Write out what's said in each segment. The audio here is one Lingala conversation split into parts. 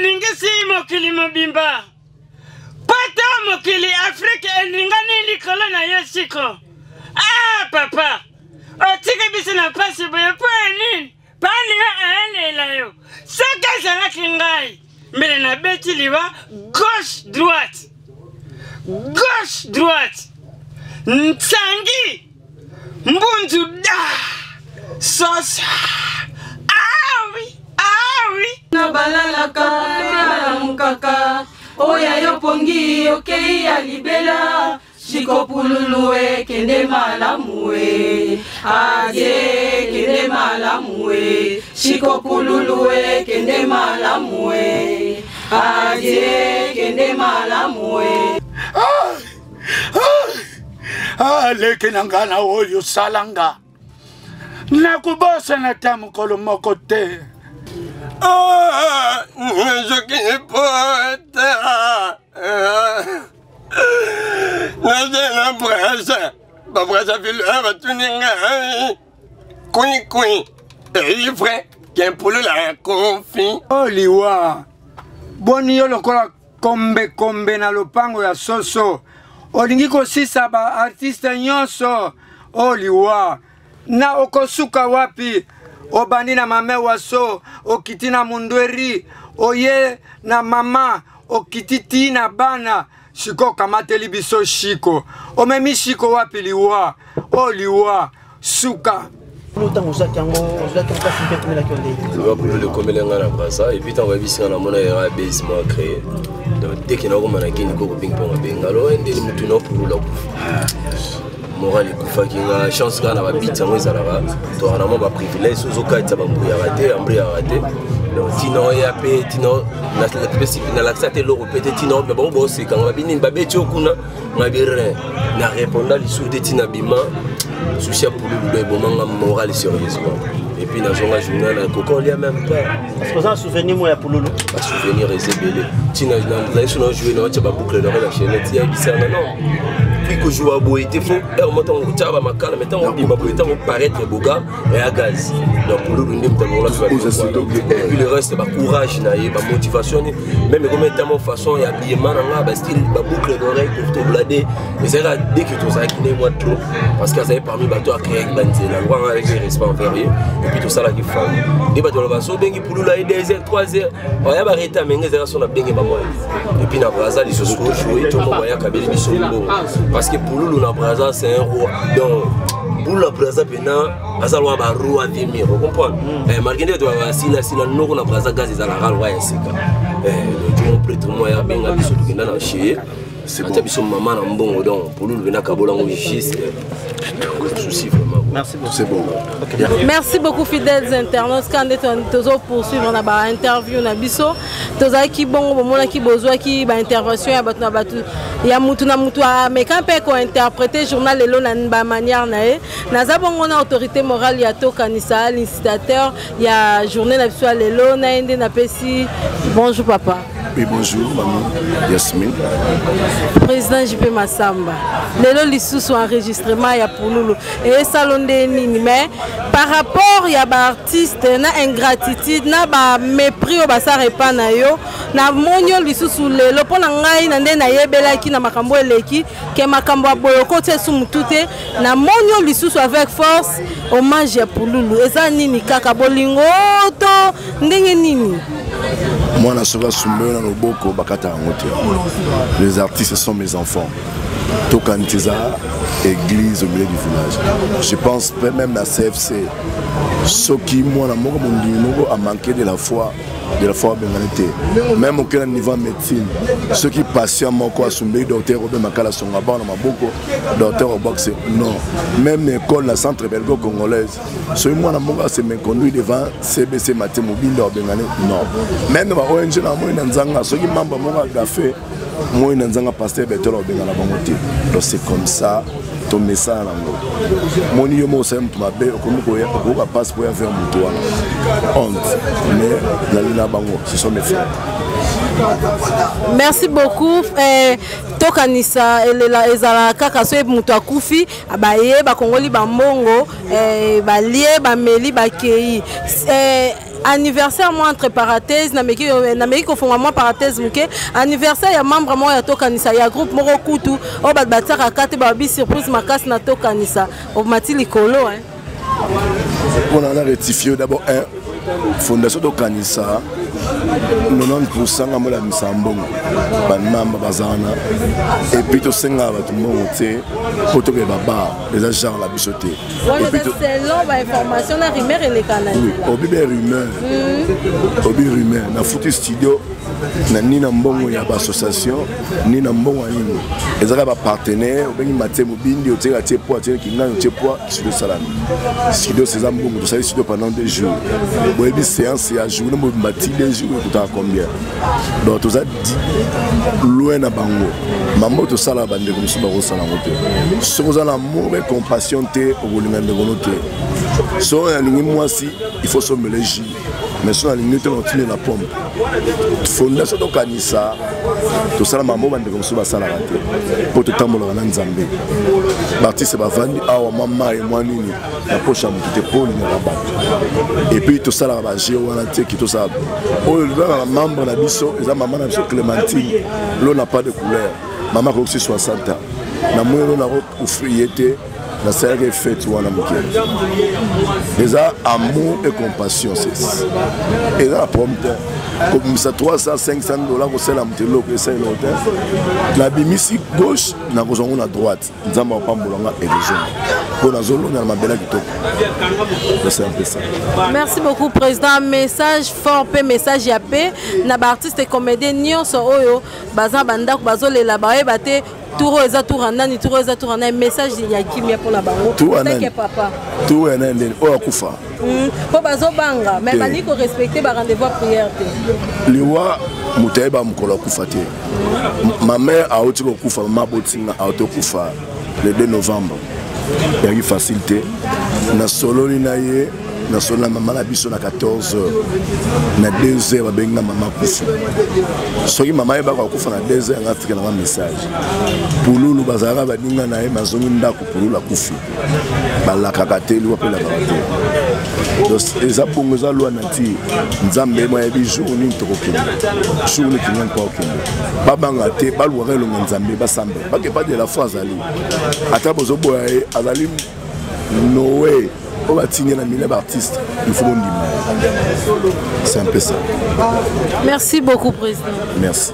ningisi mokili mobimba. Pata mokili Afrika ningani likolo na yesiko. Ah papa. Otika biso na pasi boye po nini? Pani alela yo. Saka zala kingai. Mbele na beti liwa gauche droite. Gauche droite. Ntangi. Mbunzu da. Sos. Ah oui. Ah oui. Na balala ka mukaka. Oya yo pongi okei ya libela. Shiko pululuwe kende malamuwe. Adie kende malamuwe. Shiko pululuwe kende malamuwe. Adie kende malamuwe. Leke nangana oyo salanga. Nakubosa na tamu kolo mokote. Je qui poète. La brasa. La brasa file va tuninga. Coin. Et il vrai qu'un poulet la confie. Oh liwa. Boni yo lokola kombe na lopango ya soso. Olingi kosisa ba artiste nyonso. Oh liwa. Na okosuka wapi? Obandi na mame waso, okiti na mundweri, oye na mama, okititi na bana, shiko kamateli biso shiko. Omemi shiko wapi liwa, o liwa, suka. Et puis t'envoies ici en amont à basement créé. Donc dès qu'il y a un mannequin qui ping pong bing, alors il y a des moutons pour le moral et kufa qui a chance qu'on a bit en Wizarava. Toi on a mon privilège sous aucun cas d'embrouiller raté. Donc tino et apé tino na laxate l'euro peut-être tino mais bon c'est quand on va bien babé tchokuna on a bien na répondre les sous des tinabima souci pour le bon moral sérieusement. Et puis dans un journal à coco il y a même pas. Est-ce que ça un souvenir moi pour Lolo? Pas souvenir résébélé. Tina dans sur un jouer dans tu boucle dans la chaîne il y a qui ça non. Puis que joue à boire était faux. Et on monte on tchaba makala maintenant on dit ma boire on paraître boga et à gaz. Donc pour Lolo ndem tellement là et puis le reste bah courage na et bah motivation même comme tellement façon et habillement là bah style bah boucle d'oreille pour te blader. Mais c'est là dès que tout ça qui n'est moi trop parce que ça est parmi bateau à créer bandit la loi avec le respect envers eux. Et puis tout ça là qui fait des bateaux là so bengi pour là 2h 3h on y a barreta mais les générations na bengi ba moi et puis na braza les choses jouer tout comme ya kabeli biso parce que pour nous na braza c'est un roi donc pour la braza bena azalwa ba roi vimir vous comprenez malgré que toi sila no na braza gaz za la roi ya sika tout mon prêtre moi ya benga biso kina na chier c'est bon biso maman na mbongo donc pour nous bena kabola ngo juste souci vraiment. Merci beaucoup. C'est bon. Okay. Merci beaucoup fidèles internautes. Quand on poursuivre on a ba interview na biso. Toza ki bon moment ki bozwa ki ba intervention ya batu na batu. Ya mutu na mutu mais quand pe ko interpréter journal lelo na ba manière na e. Naza bongo na autorité morale ya to kanisa l'incitateur ya journée na biso lelo na ende na pesi. Bonjour papa. Oui, bonjour, maman Yasmine. Président JP Massamba. Lelo lisusu enregistrement ya pour nous et salon de nini mais par rapport ya ba artiste na ingratitude na ba mépris o ba sa repa na yo na monyo lisusu lelo pona ngai na nde na yebela ki na makambo eleki ke makambo boyoko te su mutute na monyo lisusu avec force hommage ya Pululu eza nini kaka bolingo to ndenge nini. Moi, les artistes sont mes enfants. Tokantiza, église au milieu du village. Je pense même à CFC. Ce qui, moi, a manqué de la foi bénalité. Même au niveau de médecine, ceux qui patiemment quoi, sont des docteurs, Makala sont à bord, docteur au boxe, non. Même l'école, la centre belgo congolaise, ceux moi, c'est conduit devant CBC Maté Mobile, non. Même dans ONG, ceux qui m'ont fait, moi, je suis pasteur Betel au Bengala Bangote. Donc c'est comme ça, ton message. Mon niveau, c'est un peu comme on passe pour faire mon toit. Honte. Mais la Bango, ce sont mes frères. Merci beaucoup. Tokanisa ezala kaka so mutu akufi abaye ba Kongoli ba mbongo ba lie ba meli ba kei anniversaire moi entre parenthèses na meki ko fonga moi parenthèse muke anniversaire ya membre moi ya tokanisa ya groupe moko kutu o ba bataka kate ba bi surprise makasi na tokanisa o mati likolo hein. On a rectifié d'abord un fondation tokanisa 90% à la misambongo banamba bazana et puis to senga ba tumbongo te poto ke baba les agents la bisoté et puis selon ba information na rumeur et les canaux obi rumeur na futu studio na ni na mbongo ya ba association ni na mbongo ani ezaka ba partenaire obengi matemo bindi oteka tie po tie kinga tie po studio salami studio c'est ça mbongo to sali studio pendant 2 jours boyebi séance ya journée mo bati 2 jours tout à combien donc tout ça dit loin na bango maman to sala bande comme ça ba sala ngote so ko za amour et compassion te okolinga ndeko te so ya lingi mwasi il faut sommer les jus mais so na lingi te on la pomme fondation tokanisa to sala maman bande comme ça ba sala ngate pour te tambola na nzambe l'artiste ba vandi awa mama et moi nini la poche à monter pour ni na ba et puis to sala ba jé wana te ki to sala la membre na biso eza maman na biso Clémentine l'eau n'a pas de couleur maman ko 60 ans na moyo na ko offriete na serre fête wana mukele eza amour et compassion c'est et la prompte comme ça 300 500 $ ko sala mutelo ko esa l'hôtel la bimisi gauche na ko zongo na droite nzamba opambolanga élection pour la zone na mabela kitoko c'est un peu ça. Merci beaucoup président, message fort pe message ya pe na ba artiste et comédien nyonso oyo baza banda ko bazolela bae bate touro eza tourandani touro eza tourandani message ya kimia pour la bango que papa tout est ndeni o akufa po bazo banga mais bani ko respecter ba rendez-vous prière te liwa mutaiba mukolo akufa te ma mère a oti ko kufa ma botinga a oti kufa le 2 novembre il y a eu facilité na solo ni na ye na solo na maman la biso na 14h na 2h ba benga maman kufa soki maman ye ba kufa na 2h na Afrique na message pululu bazara ba dinga na ye mazongi ndako pululu la kufi bala kakateli wa pela kakateli donc eza bongo za loi na ti nzambe mo ya bi jour ni tokokende jour ni kinga kwa okende babanga te balwa relo nzambe basambe bake pas de la foi azali ata bozo boya azali no way on va signer la mille artiste il faut dire c'est un peu ça. Merci beaucoup président. Merci.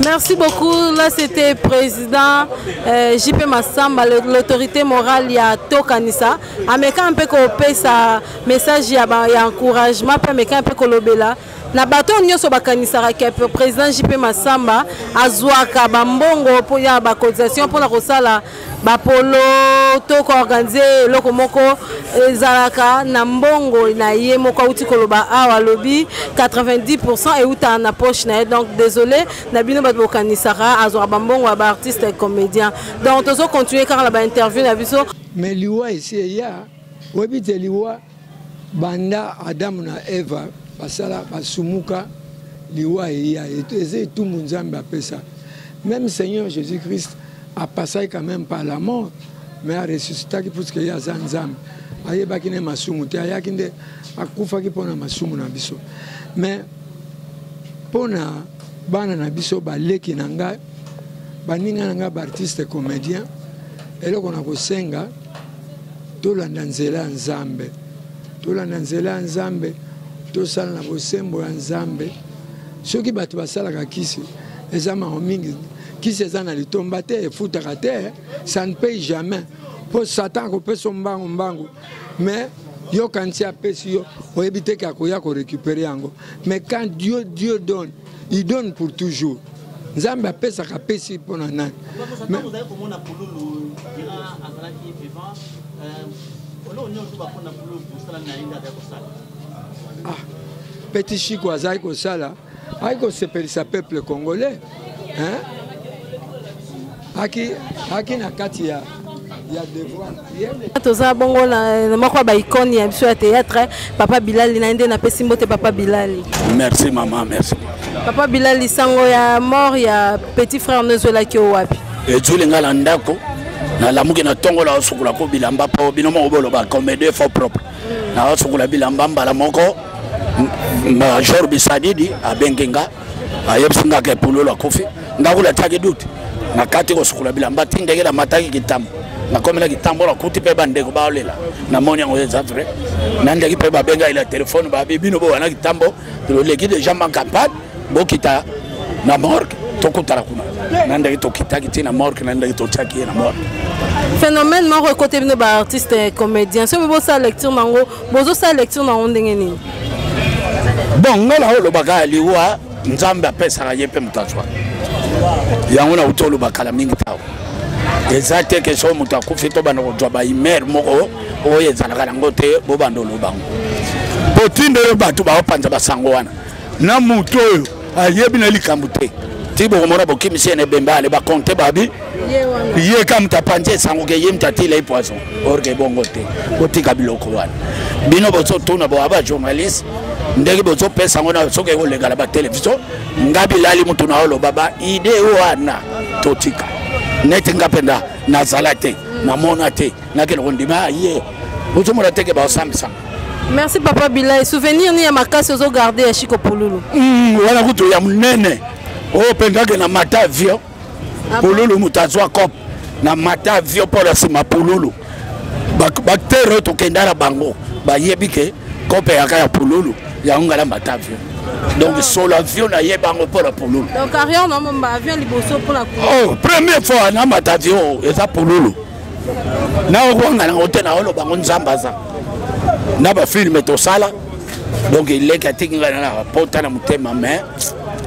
Merci beaucoup. Là, c'était président JP Massamba, l'autorité morale ya Tokanisa. Ameka un peu coopé sa message ya encouragement, puis ameka un peu kolobela. Na bato nyonso bakanisaka ke président JP Massamba azwaka bambongo po ya ba cotisation pour la kosala ba polo to ko organiser loko moko ezalaka na mbongo na ye moko uti koloba awa lobi 90% et uta na poche na donc désolé na bino bato bakanisaka azwa bambongo ba artiste et comédien donc tozo continuer car la ba interview na biso mais liwa ici ya webite liwa banda Adam na Eva basala basumuka liwa ya eze tout munzambe apesa même Seigneur Jésus-Christ a passé quand même par la mort mais a ressuscité pour que ya zanzambe ayebaki ne masumu te ayaki nde akufaki pona masumu na biso mais pona bana na biso baleki na nga baninga na nga ba artiste comédien eloko na kosenga tolanda nzela nzambe tolanda nzela nzambe tosala na bosembo ya nzambe soki bato basalaka kisi eza mao mingi kisi eza na litomba te efutaka te ça ne paye jamais po satan akopesa mbangu mbangu mais yo kanti apesi yo oyebi te kakoya korécupérer yango mais quand Dieu donne il donne pour toujours nzambe apesaka pesi mpona nani Petit Chico azali kosala aiko sepelisa peuple congolais hein aki na kati ya devoir toza bongo na moko ba icône ya biso ya théâtre papa Bilali na ndé na pesi mbote papa Bilali. Merci maman, merci. Papa Bilali sango ya mort ya petit frère Nozola ki wapi et tu ngala ndako na lamuki na tongo la sukula ko bilamba pa binomo obolo ba comédie faux propre na sukula bilamba mbala moko Major Bisadidi abengenga ayebsinga ke Pululu akufi ndakula take duty nakati ko sukula bilamba tindeke la mataki kitambo nakomela kitambo la kuti pe bandeko baolela na moni ngo za vrai nandeki pe babenga ila telefone ba bibino bo wana kitambo leki déjà en campagne bokita na morgue tokutala kuna nandeki tokita kitina morgue nandeki tochaki na morgue. Phénomène moko côté bino ba artiste comédien so bo sa lecture nango bozo sa lecture na ndenge nini. Bon ngala lo baka liwa nzambe apesa ye pe mutazwa yango na utolo bakala mingi tawo ezate ke so mutakufi to bana ko ba imer moko oye zalaka nango te bo bandolo bango potinde yo batu ba opanza basango wana na muto oyo ayebi na likambo te tibo komona bokimisi ne bembale ba konte babi ye kam tapanje sango ke yim tatile i poisson orge bongo te otika biloko wana bino bozo tuna bo aba journaliste ndenge bozo pesa ngona soke ko legala ba television ngabi lali mutu na olo baba ide wana totika neti ngapenda na zalate na monate na kele ndima ye bozo mona teke ba osambisa. Merci papa Bila. Souvenir ni ya makasi ozo garder ya Chico Pululu. Wana kutu ya munene o pendake na mata avion Pululu mutazwa kop na mata avion pour sima Pululu baktere to kendala bango ba yebike kope ya Pululu ya ngala mata avion donc solo avion na yebango pour Pululu donc carrière no mba avion liboso pour la oh première fois na mata avion eza Pululu na ngala ngote na olo bango nzambaza na ba film to sala donc il est katinga na porta na mutema mais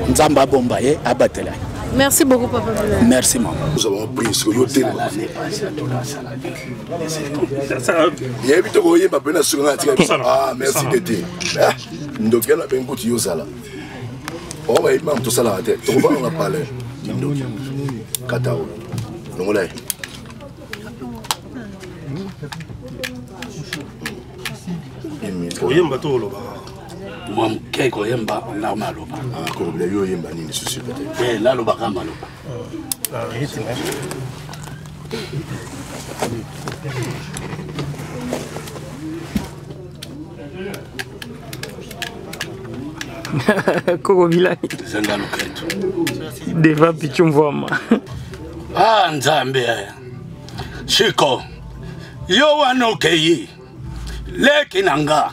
nzamba bomba ye abatela. Merci beaucoup papa Bila. Merci maman. Nous avons pris ce yoté. Il y a vite que pas peine sur la ah merci d'été. Donc il y a bien côté yo sala. On va imam tout ça la tête. On va on a parlé. Katao. Donc là. Oyemba to loba. Mom keko yemba na maloba. Ah ko le yo yemba nini souci peut-être. Eh la loba ka maloba. Ah hiti na. Koko Bila. Zenga loketo. Deva pichumvoma. Ah nzambe. Chico. Yo wanokeyi. Leki nanga.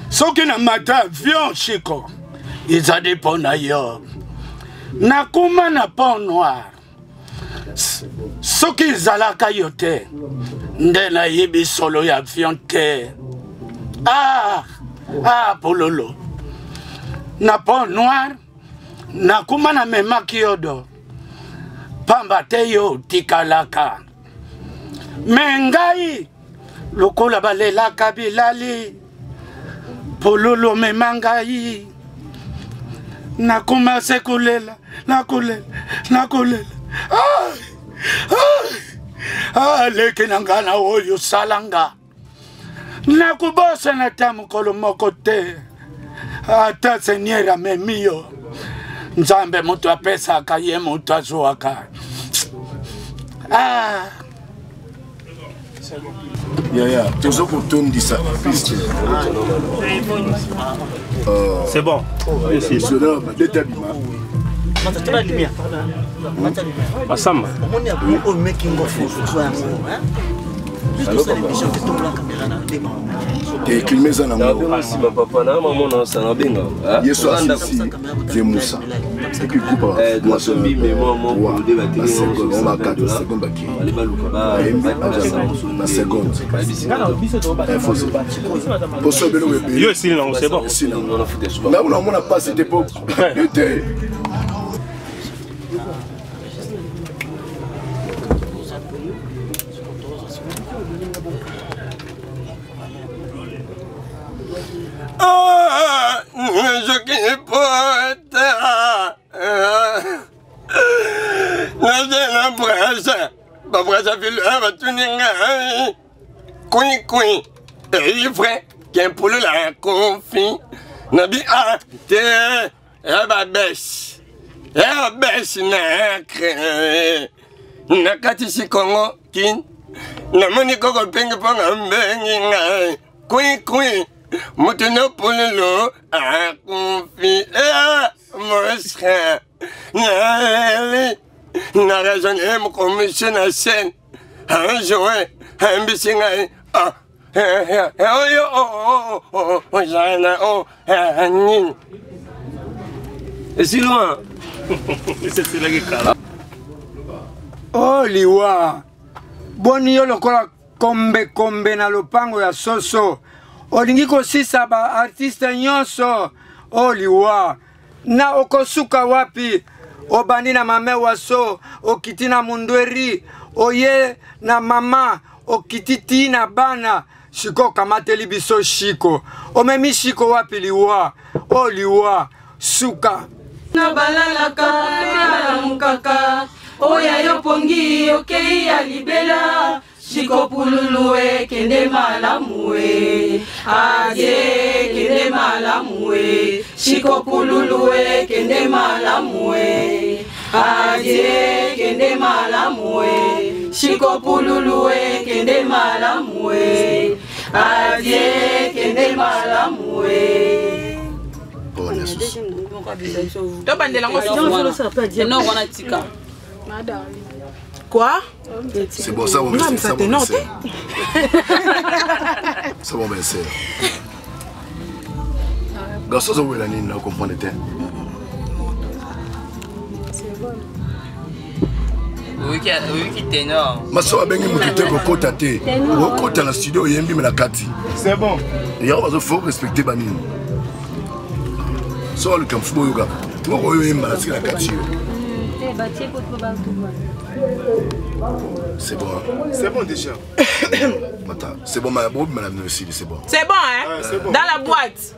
Soki na mata avion Chico. Iza dépend na yo. Nakuma na pont noir. Soki zalaka yote. Nde na yebi solo ya avion te. Ah Pululu. Na pont noir. Nakuma na memaki yodo. Pamba te yo tikalaka. Mengai. Lokola balelaka bilali. Pululu memangai. Nakuma sekulela. Nakulela. Leki nangana oyo salanga. Nakubosa na tamu kolo moko te. Ata senyera memio. Nzambe mutu apesa kaye mutu azuaka. Yeah. Tous autres tournes dit ça. C'est bon. C'est là, détabima. Masamba. Et filmé ça dans mon si papa na maman na ça na benga. Yeso asisi de Moussa. Et puis coupe moi sombi mais moi mon de la télé on va 4 secondes baki. Allez baluka ba na seconde. Pour ça belo bébé. Yo ici non c'est bon. On a foutu ça. Là on a pas cette époque. Je qui porte la brasa fille va tuninga Queen et frère qui est pour la confi nabi a te bes na cré na katisi Congo kin na moni koko pengi panga mbengi ngai Queen Maintenant pour le lot, à confier, mon frère. Na raisonné mon commission na scène. Un jour, un bissinga. Et si loin. C'est là que cala. Oh liwa. Boni yo lokola kombe na lopango ya soso. Olingi kosisa ba artiste nyonso. Oh liwa. Na okosuka wapi? Obandi na mame waso, okiti na mundweri, oye na mama, okititi na bana. Shiko kamateli biso shiko. Omemi shiko wapi liwa? Oh liwa, suka. Na balalaka, balamukaka, oya yo pongi, okei ya libela. Shiko pululue, kende malamue. Adie, kende malamue. Shiko pululue, kende malamue. Adie, kende malamue. Shiko pululue, kende malamue. Adie, kende malamue. Quoi? C'est bon, ça va me faire. Ça va me faire. Garçon, ça va aller, vous comprenez? Oui, qui ténor. Ma soeur a bien dit que tu la studio et la Kati. C'est bon. Il faut respecter Banine. So le camp yoga. Moi je la Kati. C'est bon. C'est bon déjà. C'est bon, madame aussi, c'est bon. C'est bon, hein? Ouais, c'est bon. Dans la boîte.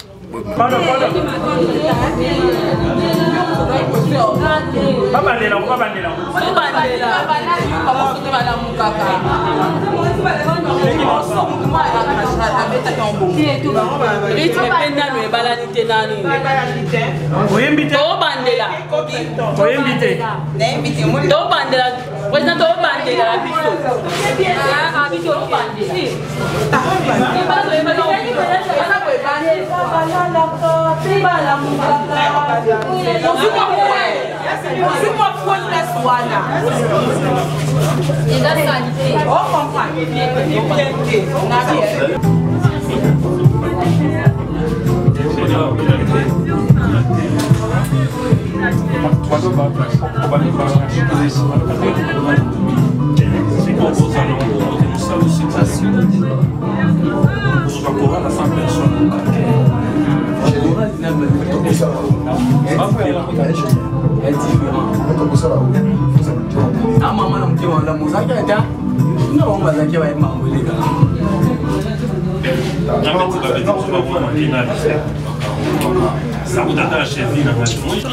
Ça vous donne un chef dans la journée.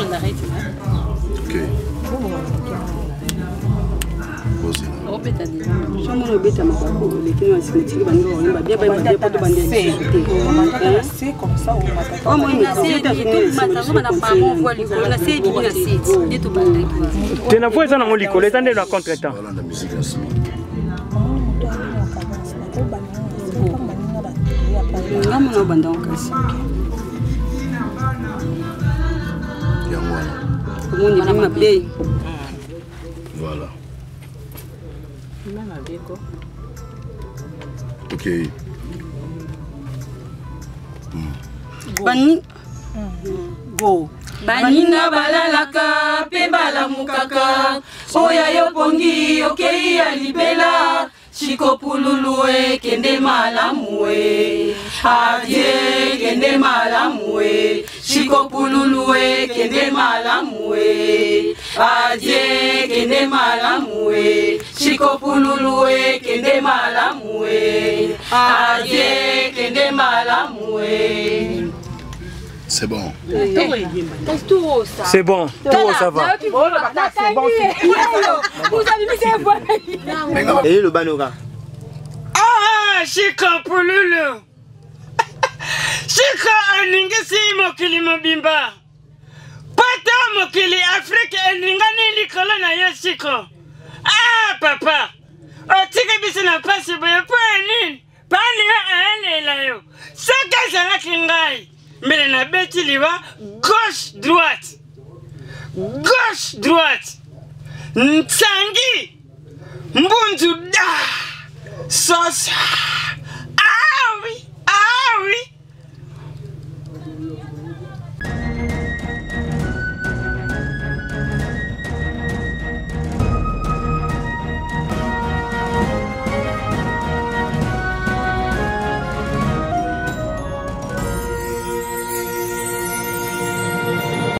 Ok. Tu n'as pas besoin de l'école, tu as des contre-temps. Voilà. Ok. Bani. Go. Banina balalaka, pe balamukaka. Oya yo pongi, okei ya libela. Shiko pululue, kende malamue. Adie, kende malamue. Shiko pululue, kende malamue. Adie, kende malamue. Shiko pululue, kende malamue. Adie, kende malamue. C'est bon. C'est bon. Tout ça va. Et le banoga. Ah, Chico Pululu. Chico aningisi mokili mobimba. Pata mokili Afrique eningani likolo na yo Chico. Ah, papa. Otika bisina pasi boye po nini? Pani aele la yo. Saka ezalaki ngai mbele nabeti liwa gauche droite gauche droite Ntangi mbunzu da sosa